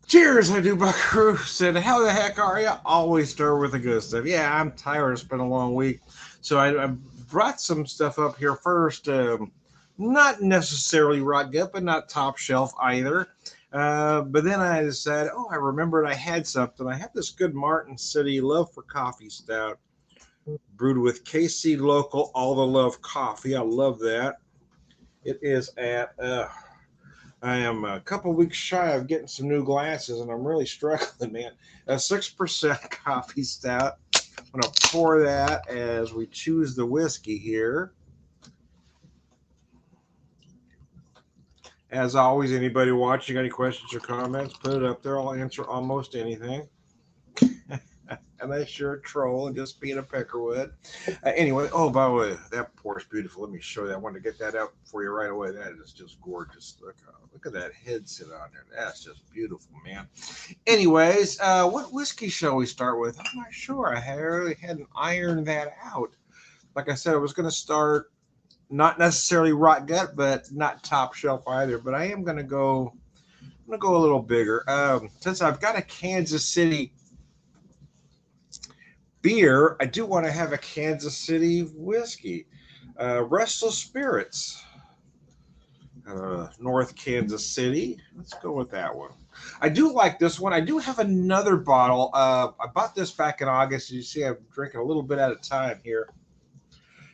Cheers, I do Buckaroo. Said, how the heck are you? Always start with the good stuff. Yeah, I'm tired. It's been a long week. So I brought some stuff up here first. Not necessarily rot gut, but not top shelf either. But then I decided, oh, I remembered I had something. I have this good Martin City Love for Coffee Stout brewed with KC Local All the Love Coffee. I love that. It is at I am a couple weeks shy of getting some new glasses, and I'm really struggling, man. A 6% coffee stout. I'm gonna pour that as we choose the whiskey here. As always, anybody watching, got any questions or comments, put it up there. I'll answer almost anything. And I sure troll and just being a peckerwood. Anyway, oh, by the way, that pour's beautiful. Let me show you. I wanted to get that out for you right away. That is just gorgeous. Look at that head sit on there. That's just beautiful, man. Anyways, what whiskey shall we start with? I'm not sure. I really hadn't ironed that out. Like I said, I was going to start not necessarily rot gut, but not top shelf either. But I am going to go. I'm going to go a little bigger. Since I've got a Kansas City beer, I do want to have a Kansas City whiskey. Restless Spirits, North Kansas City. Let's go with that one. I do like this one. I do have another bottle. I bought this back in August. You see, I'm drinking a little bit at a time here.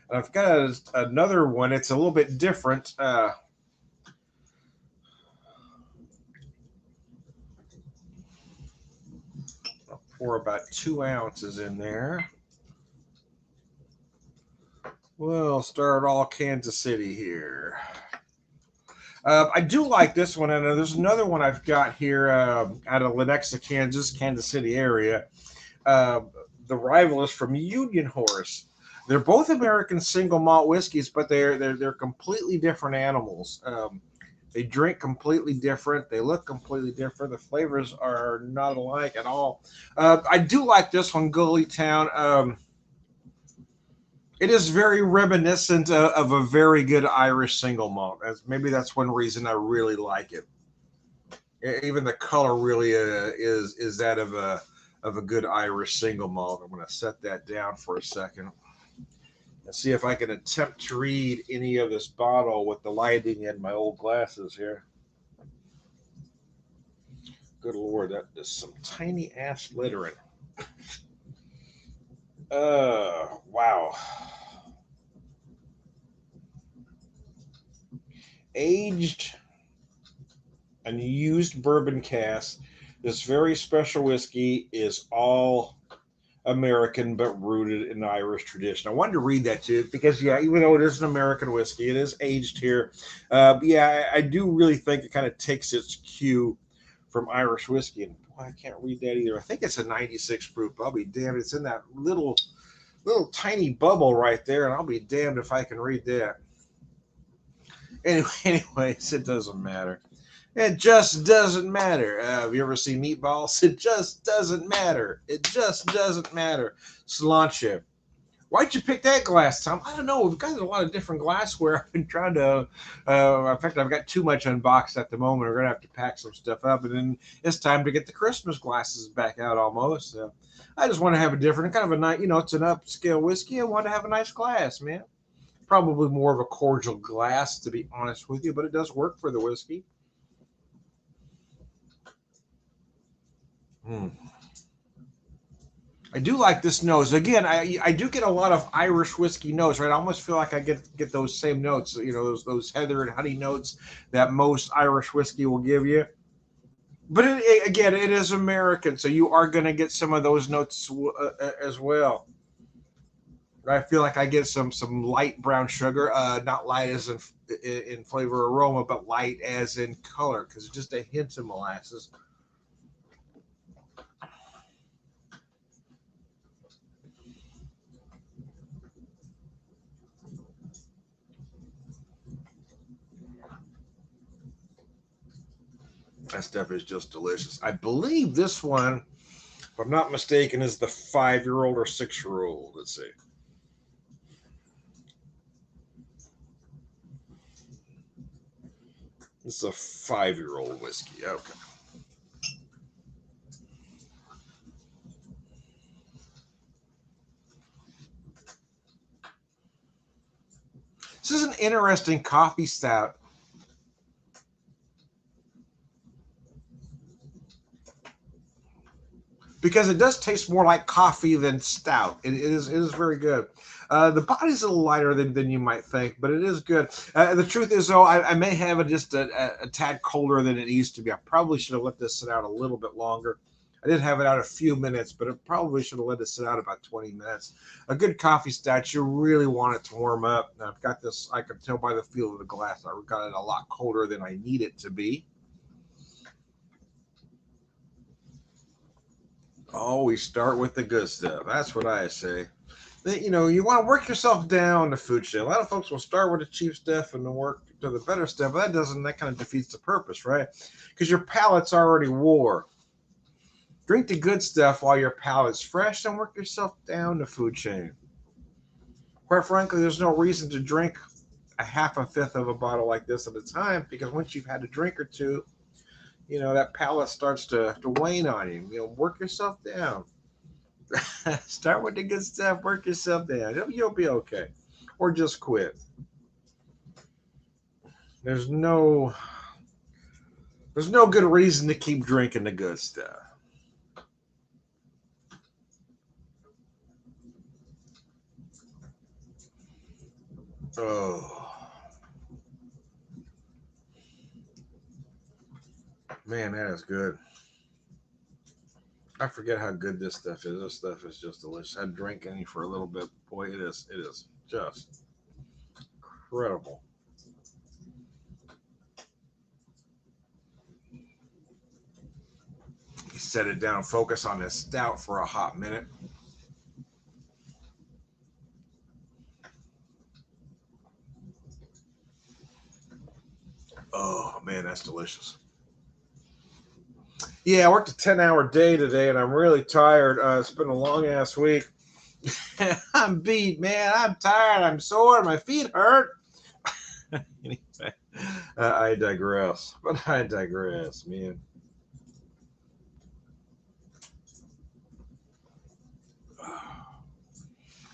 And I've got another one. It's a little bit different. I'll pour about 2 ounces in there. We'll start all Kansas City here. I do like this one, and there's another one I've got here out of Lenexa, Kansas, Kansas City area. Uh, the rival is from Union Horse. They're both American single malt whiskeys, but they're completely different animals. They drink completely different. They look completely different. The flavors are not alike at all. I do like this one, Gully Town. It is very reminiscent of a very good Irish single malt. Maybe that's one reason I really like it. Even the color really is that of a good Irish single malt. I'm going to set that down for a second and see if I can attempt to read any of this bottle with the lighting in my old glasses here. Good lord, that is some tiny ass lettering. Wow. Aged and used bourbon cask. This very special whiskey is all American but rooted in Irish tradition. I wanted to read that too because, yeah, even though it is an American whiskey, it is aged here. Yeah, I do really think it kind of takes its cue from Irish whiskey. And boy, I can't read that either. I think it's a 96 proof. I'll be damned. It's in that little tiny bubble right there, and I'll be damned if I can read that. Anyway, anyways, it doesn't matter. It just doesn't matter. Have you ever seen Meatballs? It just doesn't matter. It just doesn't matter. Sláinte. Why'd you pick that glass, Tom? I don't know. We've got a lot of different glassware. I've been trying to. In fact, I've got too much unboxed at the moment. We're gonna have to pack some stuff up, and then it's time to get the Christmas glasses back out almost. So I just want to have a different kind of a nice. It's an upscale whiskey. I want to have a nice glass, man. Probably more of a cordial glass, to be honest with you, but it does work for the whiskey. Hmm. I do like this nose. Again, I do get a lot of Irish whiskey notes, right? I almost feel like I get those same notes, those heather and honey notes that most Irish whiskey will give you. But again, it is American, so you are going to get some of those notes as well. I feel like I get some light brown sugar, not light as in flavor aroma, but light as in color, because it's just a hint of molasses. That stuff is just delicious. I believe this one, if I'm not mistaken, is the 5-year-old or 6-year-old. Let's see. This is a 5-year-old whiskey. Okay. This is an interesting coffee stout. Because it does taste more like coffee than stout. It is very good. The body's a little lighter than you might think, but it is good. The truth is, though, I may have it just a tad colder than it needs to be. I probably should have let this sit out a little bit longer. I did have it out a few minutes, but it probably should have let it sit out about 20 minutes. A good coffee stout, you really want it to warm up. Now, I've got this, I can tell by the feel of the glass, I've got it a lot colder than I need it to be. Always start with the good stuff. That's what I say. You know, you want to work yourself down the food chain. A lot of folks will start with the cheap stuff and then work to the better stuff, but that kind of defeats the purpose, right? Because your palate's already wore. Drink the good stuff while your palate's fresh and work yourself down the food chain. Quite frankly, there's no reason to drink a half a fifth of a bottle like this at a time, because once you've had a drink or two, you know, that palate starts to wane on you. You know, work yourself down. Start with the good stuff, work yourself down. You'll be okay. Or just quit. There's no good reason to keep drinking the good stuff. Oh, man, that is good. I forget how good this stuff is. This stuff is just delicious. I drank any for a little bit. Boy, it is just incredible. Set it down, focus on this stout for a hot minute. Oh, man, that's delicious. Yeah, I worked a 10-hour day today, and I'm really tired. It's been a long-ass week. I'm beat, man. I'm tired. I'm sore. My feet hurt. Anyway, I digress. But I digress, man.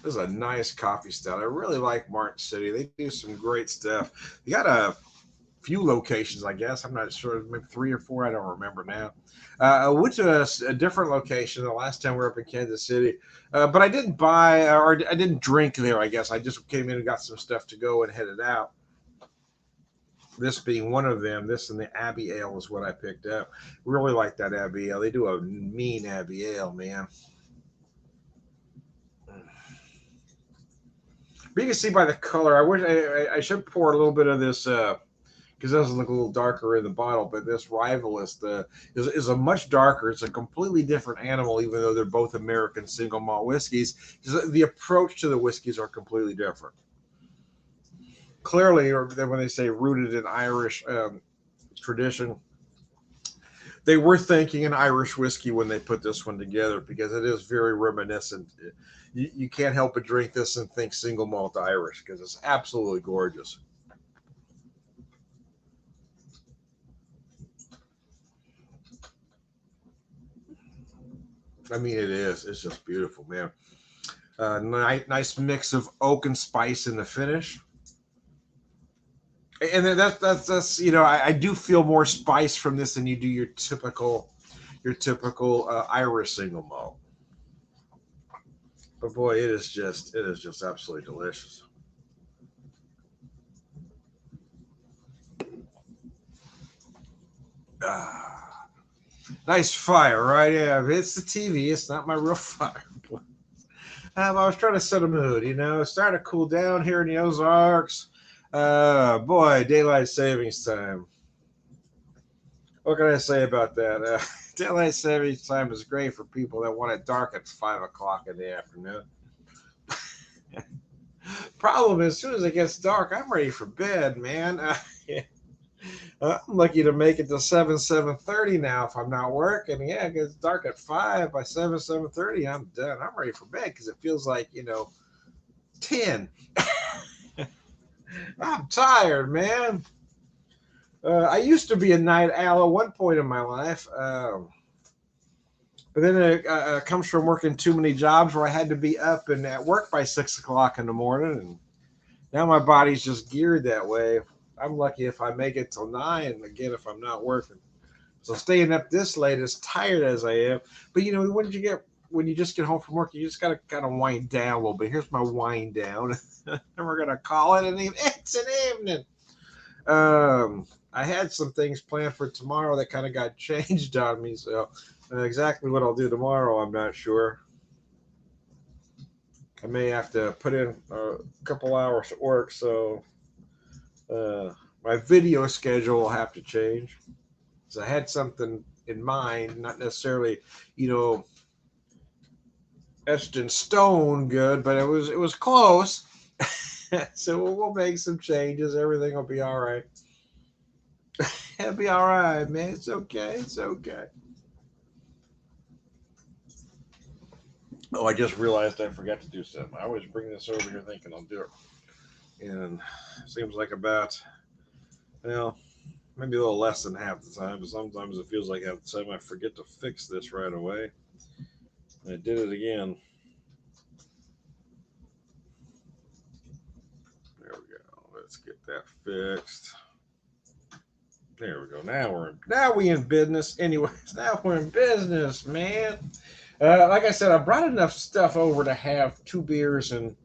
This is a nice coffee stout. I really like Martin City. They do some great stuff. You got a few locations, I guess. I'm not sure, maybe 3 or 4. I don't remember now. I went to a different location the last time we were up in Kansas City, but I didn't buy or I didn't drink there, I guess. I just came in and got some stuff to go and headed out. This being one of them, this and the Abbey Ale is what I picked up. Really like that Abbey Ale. They do a mean Abbey Ale, man. But you can see by the color, I wish I should pour a little bit of this because it does look a little darker in the bottle. But this Rival is a much darker. It's a completely different animal, even though they're both American single malt whiskeys. The approach to the whiskeys are completely different. Clearly, or when they say rooted in Irish tradition, they were thinking an Irish whiskey when they put this one together, because it is very reminiscent. You can't help but drink this and think single malt Irish, because it's absolutely gorgeous. I mean, it is. It's just beautiful, man. Nice mix of oak and spice in the finish. And that's you know, I do feel more spice from this than you do your typical Irish single malt. But boy, it is just absolutely delicious. Ah, nice fire, right? Yeah, it's the TV. It's not my real fire. I was trying to set a mood, you know, starting to cool down here in the Ozarks. Boy, daylight savings time. What can I say about that? Daylight savings time is great for people that want it dark at 5 o'clock in the afternoon. Problem is, as soon as it gets dark, I'm ready for bed, man. Yeah. I'm lucky to make it to 7:30 now if I'm not working. Yeah, it gets dark at 5. By 7:30, I'm done. I'm ready for bed because it feels like, 10. I'm tired, man. I used to be a night owl at one point in my life, but then it comes from working too many jobs where I had to be up and at work by 6 o'clock in the morning, and Now my body's just geared that way. I'm lucky if I make it till 9, again, if I'm not working. So staying up this late, as tired as I am, but when you just get home from work, you just gotta kind of wind down a little bit. Here's my wind down, and we're gonna call it an evening. It's an evening. I had some things planned for tomorrow that kind of got changed on me, so exactly what I'll do tomorrow, I'm not sure. I may have to put in a couple hours of work, so uh, my video schedule will have to change. So I had something in mind, not necessarily, you know, etched in stone good, but it was close. So we'll make some changes. Everything will be all right. It'll be all right, man. It's okay. It's okay. Oh, I just realized I forgot to do something. I always bring this over here thinking I'll do it, and it seems like about, well, maybe a little less than half the time, but sometimes it feels like half the time I forget to fix this right away. I did it again. There we go. Let's get that fixed. There we go. Now we in business. Anyways, now we're in business, man. Like I said, I brought enough stuff over to have 2 beers and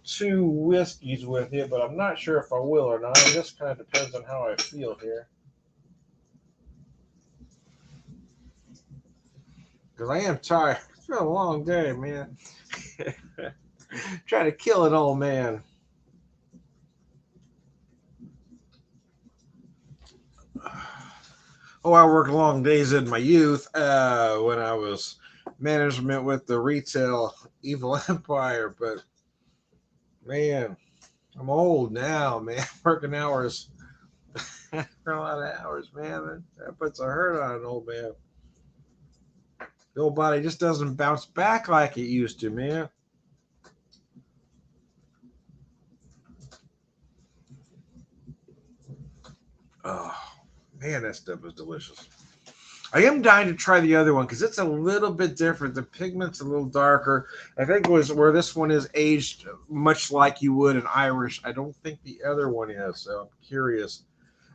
2 whiskeys with you, but I'm not sure if I will or not. It just kind of depends on how I feel here. Because I am tired. It's been a long day, man. Trying to kill an old man. Oh, I worked long days in my youth when I was management with the retail evil empire. But man, I'm old now, man. Working hours, for a lot of hours, man. That puts a hurt on an old man. The old body just doesn't bounce back like it used to, man. Oh, man, that stuff is delicious. I am dying to try the other one because it's a little bit different. The pigment's a little darker. I think it was where this one is aged much like you would an Irish. I don't think the other one is, so I'm curious.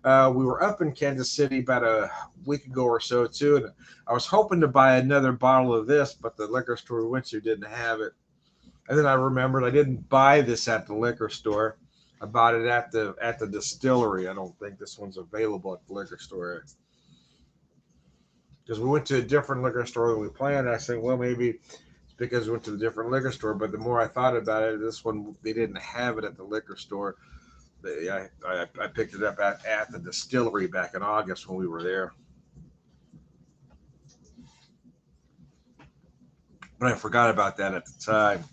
We were up in Kansas City about a week ago or so too, and I was hoping to buy another bottle of this, but the liquor store we went to didn't have it. And then I remembered I didn't buy this at the liquor store. I bought it at the distillery. I don't think this one's available at the liquor store because we went to a different liquor store than we planned. I said, well, maybe it's because we went to a different liquor store. But the more I thought about it, this one they didn't have it at the liquor store. I picked it up at the distillery back in August when we were there, but I forgot about that at the time.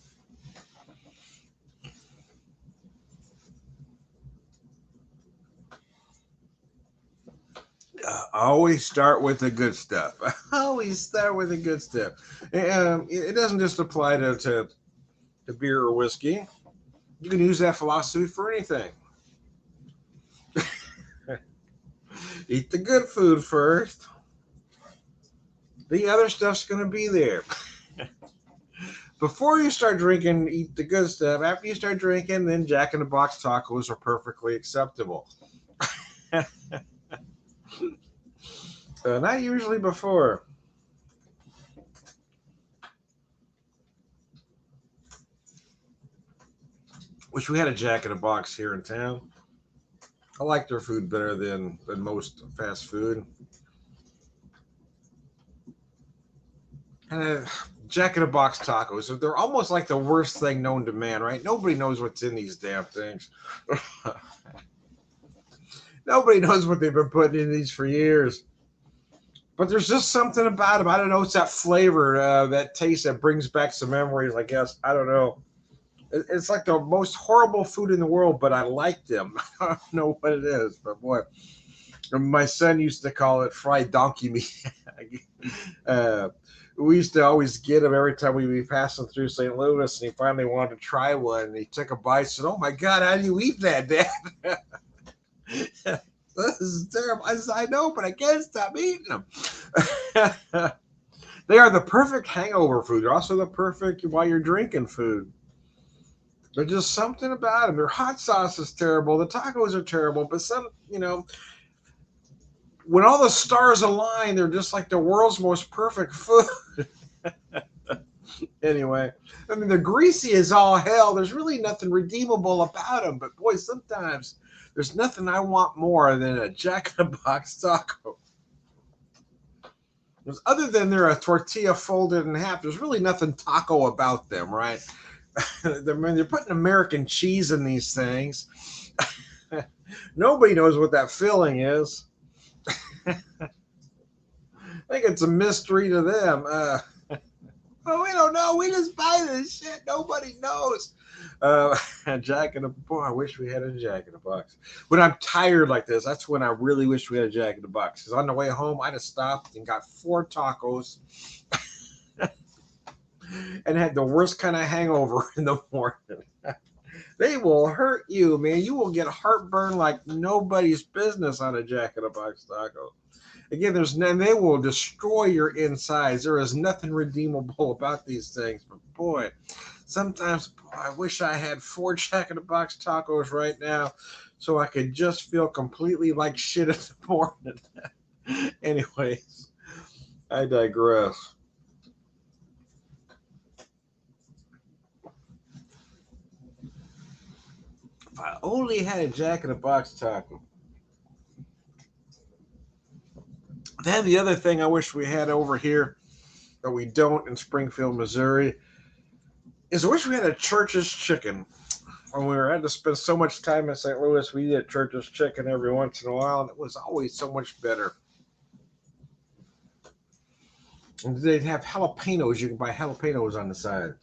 I always start with the good stuff. I always start with the good stuff. It doesn't just apply to beer or whiskey. You can use that philosophy for anything. Eat the good food first. The other stuff's going to be there. Before you start drinking, eat the good stuff. After you start drinking, then Jack in the Box tacos are perfectly acceptable. Not usually before. Wish we had a Jack in the Box here in town. I like their food better than most fast food. And Jack in the Box tacos, they're almost like the worst thing known to man, right? Nobody knows what's in these damn things. Nobody knows what they've been putting in these for years. But there's just something about them. I don't know. It's that flavor, that taste that brings back some memories, I guess. I don't know. It's like the most horrible food in the world, but I like them. I don't know what it is, but boy, my son used to call it fried donkey meat. uh, we used to always get him every time we'd be passing through St. Louis, and he finally wanted to try one. And he took a bite and said, "Oh my God, how do you eat that, Dad?" This is terrible. I said, "I know, but I can't stop eating them." They are the perfect hangover food. They're also the perfect while you're drinking food. There's just something about them. Their hot sauce is terrible. The tacos are terrible, but some, when all the stars align, they're just like the world's most perfect food. Anyway, I mean, they're greasy as all hell. There's really nothing redeemable about them. But boy, sometimes there's nothing I want more than a Jack in the Box taco. Because other than they're a tortilla folded in half, there's really nothing taco about them, right? They're putting American cheese in these things. Nobody knows what that filling is. I think it's a mystery to them. Well, we don't know. We just buy this shit. Nobody knows. Jack in the Box. I wish we had a Jack in the Box. When I'm tired like this, that's when I really wish we had a Jack in the Box. Because on the way home, I'd have stopped and got 4 tacos and had the worst kind of hangover in the morning. They will hurt you, man. You will get heartburn like nobody's business on a Jack in the Box taco. Again, they will destroy your insides. There is nothing redeemable about these things. But boy, sometimes I wish I had 4 Jack in the Box tacos right now so I could just feel completely like shit in the morning. Anyways, I digress. If I only had a Jack in the Box taco. Then the other thing I wish we had over here that we don't in Springfield, Missouri, is I wish we had a Church's Chicken. When we had to spend so much time in St. Louis, we eat Church's Chicken every once in a while, and it was always so much better. And they'd have jalapenos. You can buy jalapenos on the side.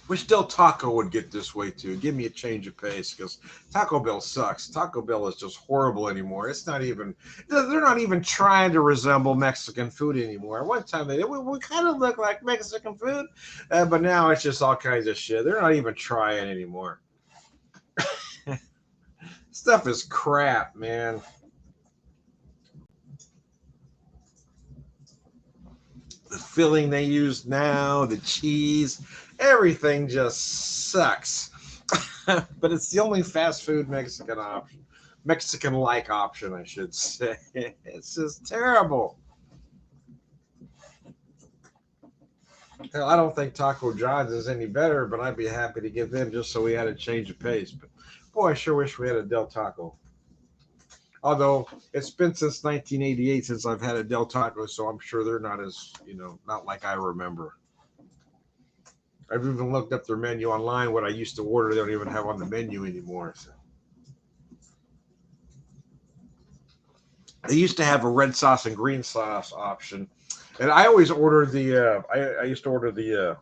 Wish Del Taco would get this way too. Give me a change of pace because Taco Bell sucks. Taco Bell is just horrible anymore. It's not even, they're not even trying to resemble Mexican food anymore. One time we kind of look like Mexican food, but now it's just all kinds of shit. They're not even trying anymore. Stuff is crap, man. The filling they use now, the cheese, everything just sucks. But it's the only fast food Mexican option. Mexican-like option, I should say. It's just terrible. Hell, I don't think Taco John's is any better, but I'd be happy to give them just so we had a change of pace. But boy, I sure wish we had a Del Taco. Although it's been since 1988 since I've had a Del Taco, so I'm sure they're not as, not like I remember. I've even looked up their menu online. What I used to order, they don't even have on the menu anymore. So. They used to have a red sauce and green sauce option, and I always ordered the. I used to order the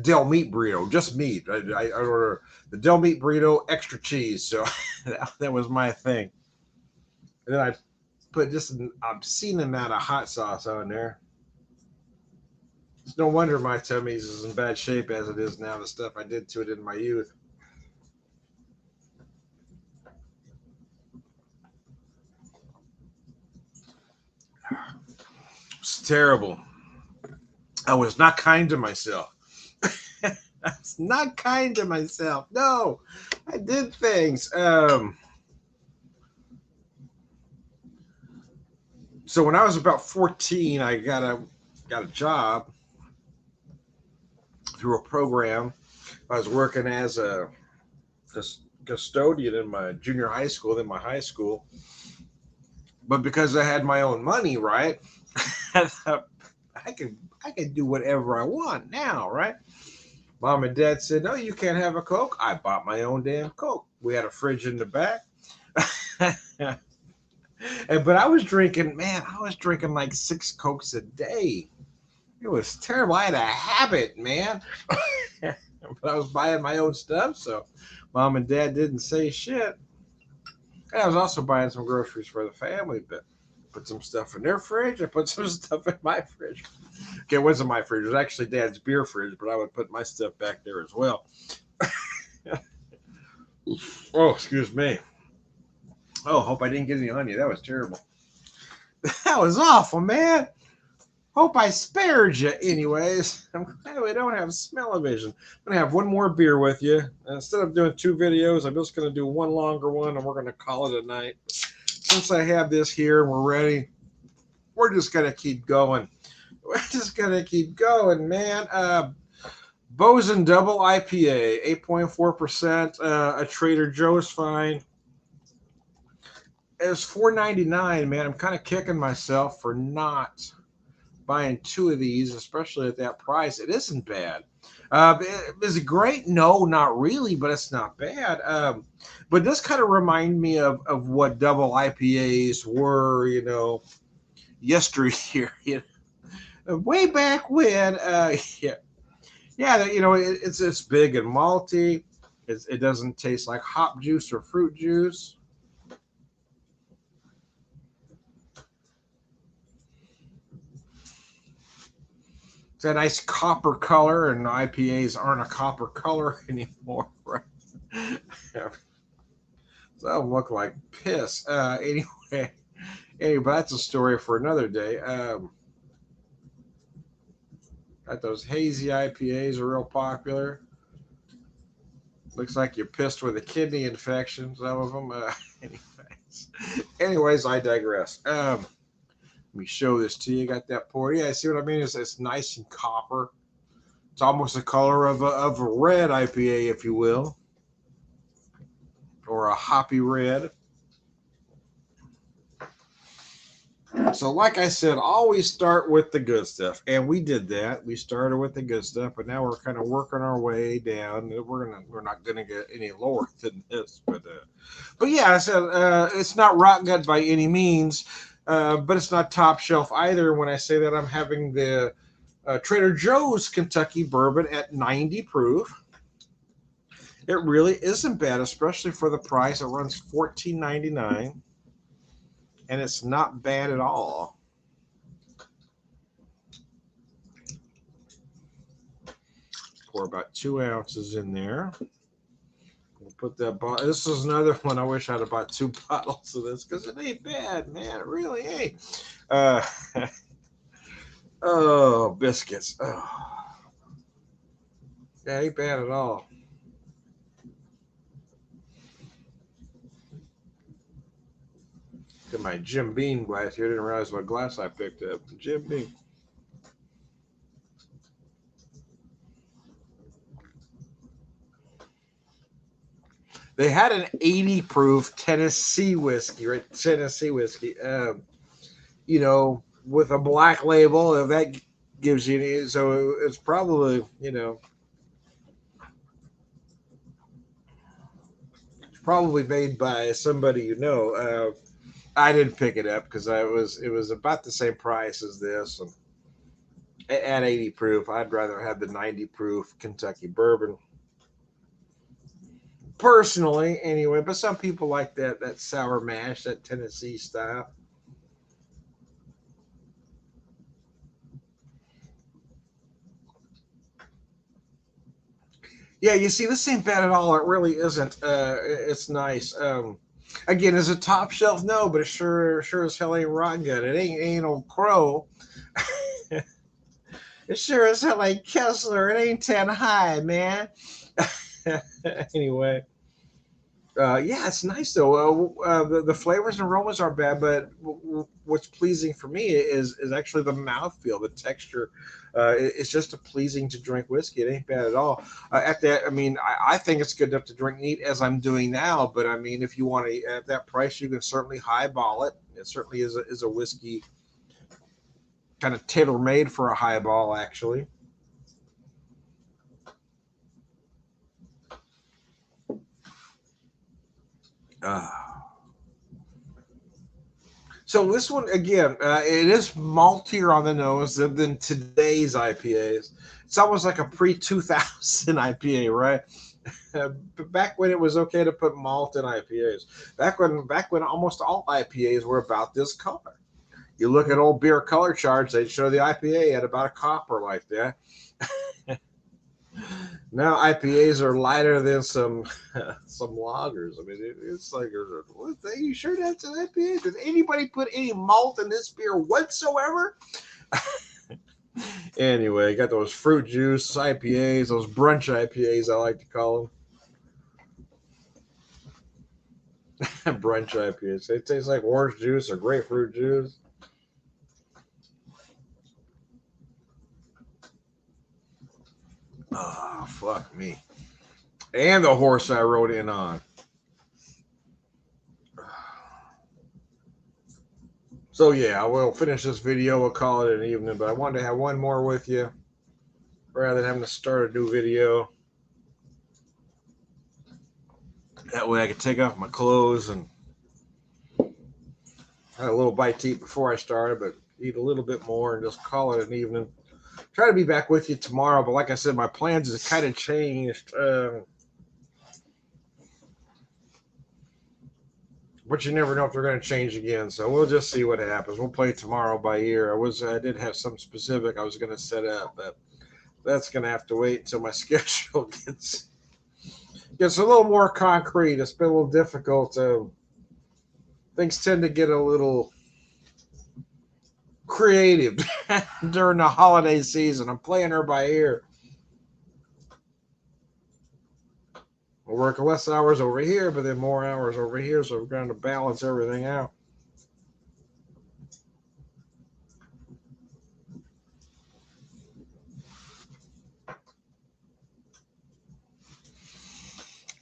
Del Meat burrito, just meat. I order the Del Meat burrito, extra cheese. So that was my thing. And then I put just an obscene amount of hot sauce on there. It's no wonder my tummy is in bad shape as it is now. The stuff I did to it in my youth. It's terrible. I was not kind to myself. I was not kind to myself. No, I did things. So when I was about 14, I got a job through a program. I was working as a custodian in my junior high school, then my high school. But because I had my own money, right? I thought I could do whatever I want now, right? Mom and Dad said, "No, you can't have a Coke." I bought my own damn Coke. We had a fridge in the back. But I was drinking like 6 Cokes a day. It was terrible. I had a habit, man. But I was buying my own stuff, so Mom and Dad didn't say shit. And I was also buying some groceries for the family, but put some stuff in their fridge. I put some stuff in my fridge. Okay, it wasn't my fridge. It was actually Dad's beer fridge, but I would put my stuff back there as well. Oh, excuse me. Oh, hope I didn't get any on you. That was terrible. That was awful, man. Hope I spared you. Anyways, I'm glad we don't have smell-o-vision. I'm going to have one more beer with you. Instead of doing 2 videos, I'm just going to do one longer one, and we're going to call it a night. Since I have this here and we're ready, we're just going to keep going. We're just going to keep going, man. Bosun Double IPA, 8.4%. A Trader Joe's fine. It's $4.99, man. I'm kind of kicking myself for not buying 2 of these, especially at that price. It isn't bad. Is it great? No, not really, but it's not bad. But this kind of remind me of what double IPAs were, yesteryear, way back when. It's big and malty. It doesn't taste like hop juice or fruit juice. It's a nice copper color, and IPAs aren't a copper color anymore, right? So look like piss. Anyway, that's a story for another day. Got those hazy IPAs are real popular. Looks like you're pissed with a kidney infection, some of them. Anyways, I digress. Let me show this to you. Got that poured. Yeah, see what I mean? It's nice and copper. It's almost the color of a red IPA, if you will, or a hoppy red. So like I said, always start with the good stuff. And we did that. We started with the good stuff, but now we're kind of working our way down. We're not gonna get any lower than this. But yeah, I said it's not rot gut by any means, but it's not top shelf either. When I say that, I'm having the Trader Joe's Kentucky bourbon at 90 proof. It really isn't bad, especially for the price. It runs $14.99. And it's not bad at all. Pour about 2 ounces in there. We'll put that bottle. This is another one. I wish I'd have bought 2 bottles of this because it ain't bad, man. It really ain't. Oh, biscuits. Oh. Yeah, ain't bad at all. Got my Jim Beam glass here. Didn't realize what glass I picked up. Jim Beam. They had an 80 proof Tennessee whiskey, right? Tennessee whiskey. With a black label, if that gives you any, so it's probably, probably made by somebody I didn't pick it up because it was about the same price as this, and at 80 proof, I'd rather have the 90 proof Kentucky bourbon. Personally, anyway, but some people like that sour mash, that Tennessee style. Yeah, you see, this ain't bad at all. It really isn't. It's nice. Again, is it top shelf? No, but it sure as hell ain't rotten good. It ain't old Crow. It sure as hell ain't Kessler. It ain't 10 High, man. Anyway. Yeah, it's nice though. The flavors and aromas aren't bad, but what's pleasing for me is actually the mouthfeel, the texture. It's just a pleasing to drink whiskey. It ain't bad at all. At that, I mean, I think it's good enough to drink neat as I'm doing now. But I mean, if you want to at that price, you can certainly highball it. It certainly is a whiskey kind of tailor made for a highball, actually. So this one again, it is maltier on the nose than today's IPAs. It's almost like a pre-2000 IPA, right? But back when it was okay to put malt in IPAs, back when almost all IPAs were about this color. You look at old beer color charts; they show the IPA at about a copper like that. Now IPAs are lighter than some some lagers. I mean, it's like, what? Are you sure that's an IPA? Did anybody put any malt in this beer whatsoever? Anyway, got those fruit juice IPAs, those brunch IPAs, I like to call them. Brunch IPAs. They taste like orange juice or grapefruit juice. Oh, fuck me. And the horse I rode in on. So yeah, I will finish this video. We'll call it an evening, but I wanted to have one more with you rather than having to start a new video. That way I could take off my clothes and had a little bite to eat before I started, but eat a little bit more and just call it an evening. Try to be back with you tomorrow, but like I said, my plans have kind of changed. But you never know if they're going to change again, so we'll just see what happens. We'll play tomorrow by ear. I did have some specific I was going to set up, but that's going to have to wait until my schedule gets a little more concrete. It's been a little difficult. Things tend to get a little creative during the holiday season. I'm playing her by ear. We'll work less hours over here, but then more hours over here, so we're going to balance everything out.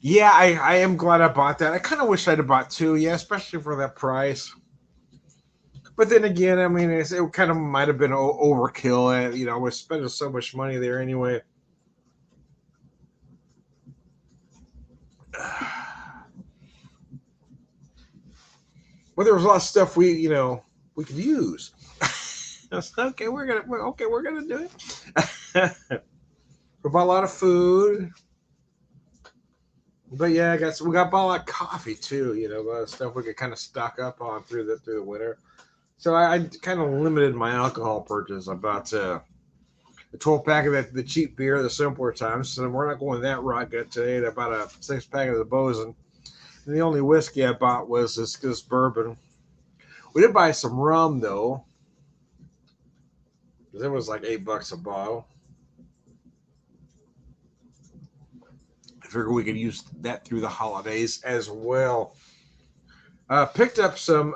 Yeah, I am glad I bought that. I kind of wish I'd have bought two, yeah, especially for that price. But then again, I mean, it kind of might have been overkill. You know, we're spending so much money there anyway. But there was a lot of stuff we could use. Okay, we're gonna do it. We bought a lot of food. But yeah, we got bought a lot of coffee too. You know, a lot of stuff we could kind of stock up on through the winter. So I kind of limited my alcohol purchase. About a 12-pack of the cheap beer, the simpler times. So we're not going that rocket today. About a 6-pack of the Bozen. And the only whiskey I bought was this bourbon. We did buy some rum though, because it was like $8 a bottle. I figured we could use that through the holidays as well. Picked up some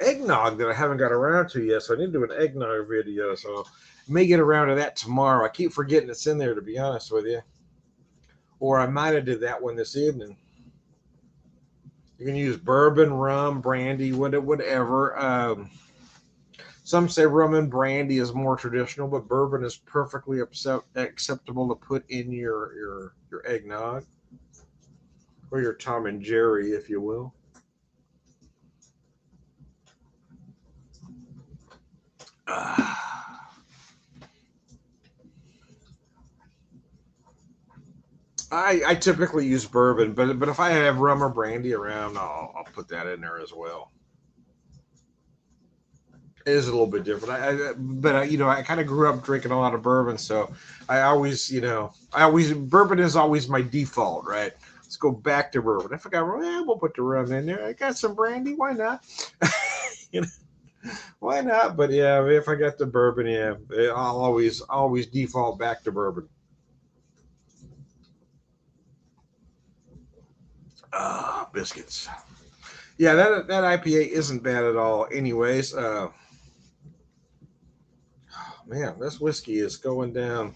eggnog that I haven't got around to yet, so I need to do an eggnog video. So I may get around to that tomorrow. I keep forgetting it's in there, to be honest with you. Or I might have did that one this evening. You can use bourbon, rum, brandy, whatever. Some say rum and brandy is more traditional, but bourbon is perfectly acceptable to put in your eggnog or your Tom and Jerry, if you will. I typically use bourbon, but if I have rum or brandy around, I'll put that in there as well. It is a little bit different. I kind of grew up drinking a lot of bourbon, so bourbon is always my default, right? Let's go back to bourbon. If I got rum, we'll put the rum in there. I got some brandy, why not? Why not? But yeah, if I got the bourbon, yeah, I'll always default back to bourbon. Biscuits. Yeah, that IPA isn't bad at all. Anyways, man, this whiskey is going down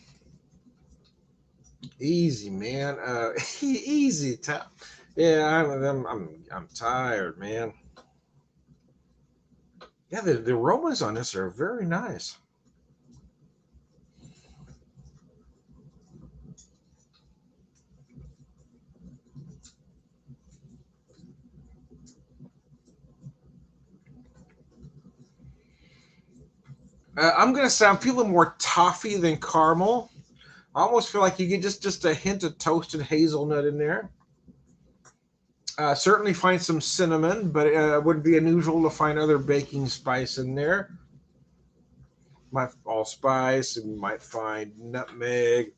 easy, man. Easy. Yeah, I'm tired, man. Yeah, the aromas on this are very nice. I'm gonna say I'm feeling more toffee than caramel. I almost feel like you get just a hint of toasted hazelnut in there. Certainly find some cinnamon, but it wouldn't be unusual to find other baking spice in there. Allspice, and you might find nutmeg.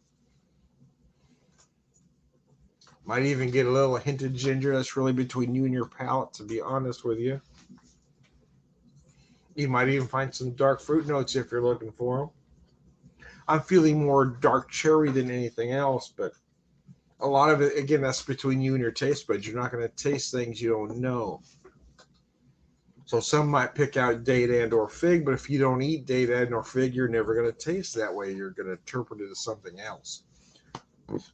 Might even get a little hint of ginger. That's really between you and your palate, to be honest with you. You might even find some dark fruit notes if you're looking for them. I'm feeling more dark cherry than anything else, but a lot of it, again, that's between you and your taste buds. You're not going to taste things you don't know. So some might pick out date and or fig, but if you don't eat date and or fig, you're never going to taste that way. You're going to interpret it as something else.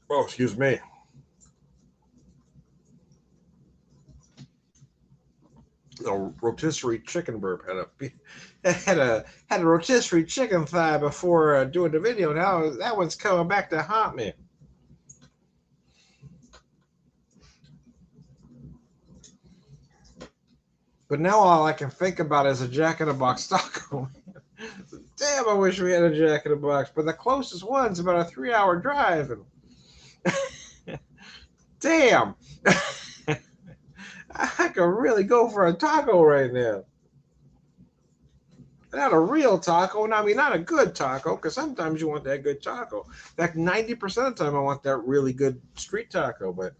Oh, excuse me. A rotisserie chicken burp had a rotisserie chicken thigh before doing the video. Now that one's coming back to haunt me. But now all I can think about is a Jack in the Box taco. Damn, I wish we had a Jack in the Box, but the closest one's about a 3-hour drive. And damn. I could really go for a taco right now. Not a real taco, and I mean not a good taco, because sometimes you want that good taco. In fact, 90% of the time I want that really good street taco. But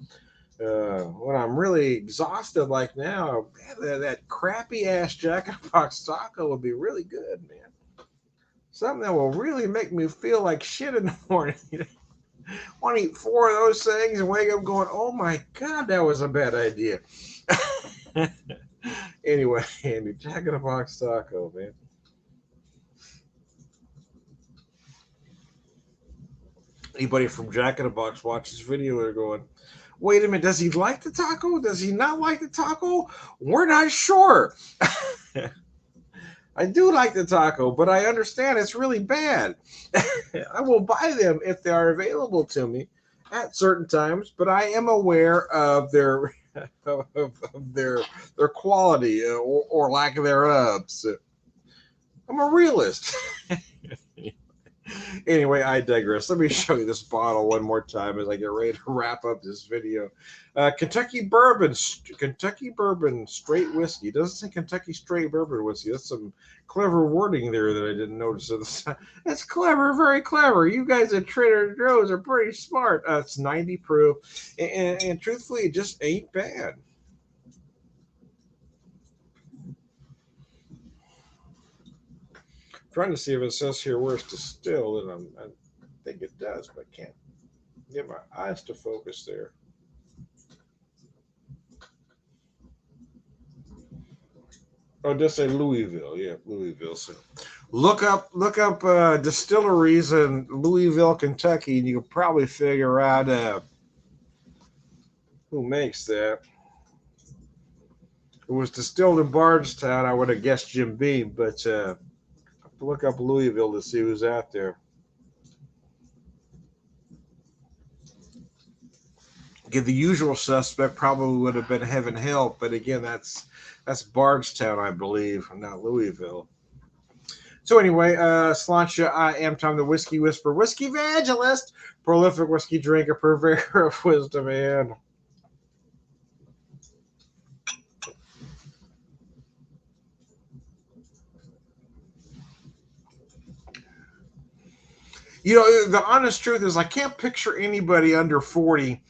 when I'm really exhausted like now, man, that crappy ass Jack in the Box taco would be really good, man. Something that will really make me feel like shit in the morning. Want to eat 4 of those things and wake up going, oh my God, that was a bad idea. Anyway, Andy, Jack in the Box taco, man. Anybody from Jack in the Box watch this video, they're going, wait a minute, does he like the taco? Does he not like the taco? We're not sure. I do like the taco, but I understand it's really bad. I will buy them if they are available to me at certain times, but I am aware of their their quality or lack thereof. So I'm a realist. Anyway, I digress. Let me show you this bottle one more time as I get ready to wrap up this video. Kentucky Bourbon Straight Whiskey. It doesn't say Kentucky Straight Bourbon Whiskey. That's some clever wording there that I didn't notice at the time. That's clever, very clever. You guys at Trader Joe's are pretty smart. It's 90 proof, and truthfully, it just ain't bad. Trying to see if it says here where it's distilled, and I think it does, but I can't get my eyes to focus there. Oh, it does say Louisville. Yeah, Louisville. So look up distilleries in Louisville, Kentucky, and you can probably figure out who makes that. It was distilled in Bardstown. I would have guessed Jim Beam, but look up Louisville to see who's out there. Again, the usual suspect probably would have been Heaven Hill, but again, that's Bardstown, I believe, not Louisville. So anyway, Sláinte, I am Tom the Whiskey Whisperer, Whiskey Evangelist, prolific whiskey drinker, purveyor of wisdom, and you know, the honest truth is I can't picture anybody under 40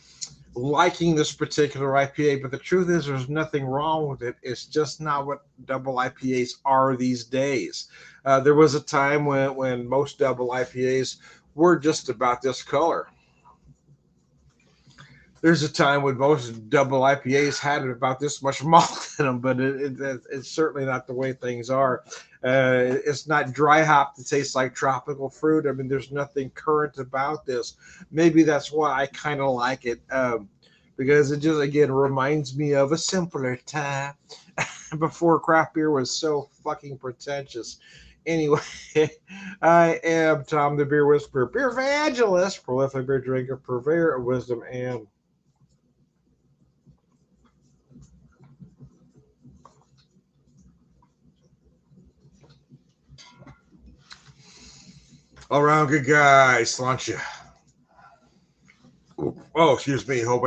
liking this particular IPA, but the truth is there's nothing wrong with it. It's just not what double IPAs are these days. There was a time when most double IPAs were just about this color. There's a time when most double IPAs had about this much malt in them, but it's certainly not the way things are. It's not dry hop that tastes like tropical fruit. I mean, there's nothing current about this. Maybe that's why I kind of like it, because it just, again, reminds me of a simpler time before craft beer was so fucking pretentious. Anyway, I am Tom the Beer Whisperer, Beer Evangelist, prolific beer drinker, purveyor of wisdom, and all around good guy. Sláinte. Oh, excuse me. Hope I